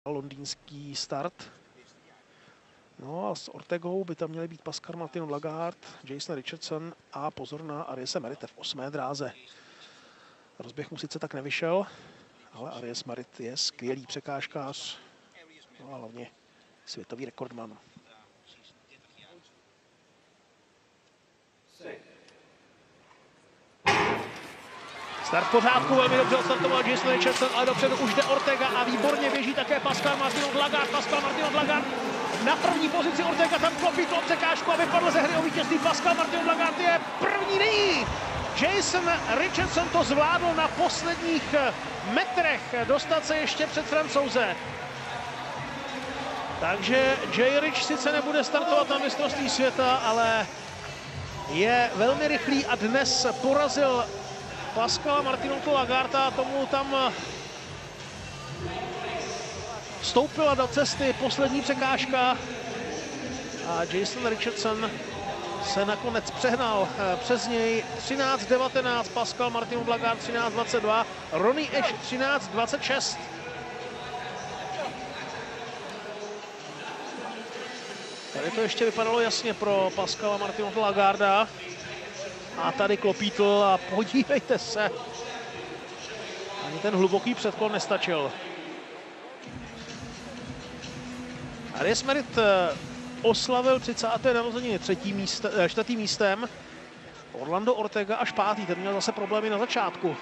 londýnský start. No a s Ortegou by tam měly být Pascal Martin Lagarde, Jason Richardson a pozor na Ariese Merite v 8. dráze. Rozběh mu sice tak nevyšel, ale Aries Merit je skvělý překážkář, no a hlavně světový rekordman. Start v pořádku, velmi dobře odstartoval Jason Richardson, ale dopředu už jde Ortega a výborně běží také Pascal Martin Lagarde. Pascal Martin Lagarde na první pozici, Ortega tam klopí tu překážku a vypadl ze hry o vítězství. Pascal Martin Lagarde je první, nyní Jason Richardson to zvládl na posledních metrech dostat se ještě před Francouze. Takže Jay Rich sice nebude startovat na mistrovství světa, ale je velmi rychlý a dnes porazil Pascala Martina Lagarda, tomu tam vstoupila do cesty poslední překážka a Jason Richardson se nakonec přehnal přes něj. 13:19, Pascal Martin Lagarde 13:22, Ronnie Ash 13:26. Tady to ještě vypadalo jasně pro Pascala Martina Lagarda. A tady klopítl a podívejte se, ani ten hluboký předklon nestačil. Aries Merit oslavil 30. narozeniny 4. místem. Orlando Ortega až 5. Ten měl zase problémy na začátku.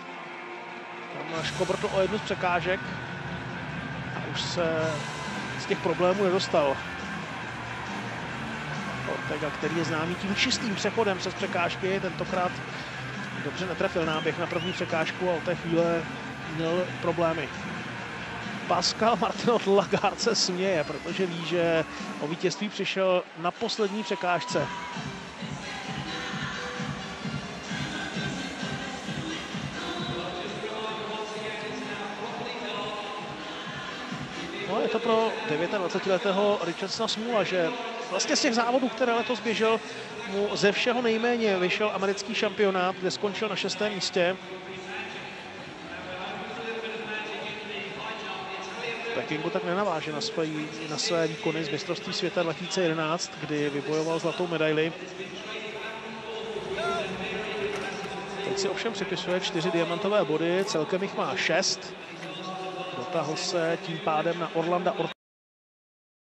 Tam škobrtl o jednu z překážek a už se z těch problémů nedostal. Ortega, který je známý tím čistým přechodem přes překážky, tentokrát dobře netrefil náběh na první překážku a od té chvíle měl problémy. Pascal Martin Lagarde se směje, protože ví, že o vítězství přišel na poslední překážce. No, je to pro 29letého Richardsona smůla, že vlastně z těch závodů, které letos běžel, mu ze všeho nejméně vyšel americký šampionát, kde skončil na 6. místě. V Pekingu tak nenaváže na své výkony z mistrovství světa 2011, kdy vybojoval zlatou medaili. Teď si ovšem připisuje 4 diamantové body, celkem jich má 6. Dotáhl se tím pádem na Orlanda Ortega.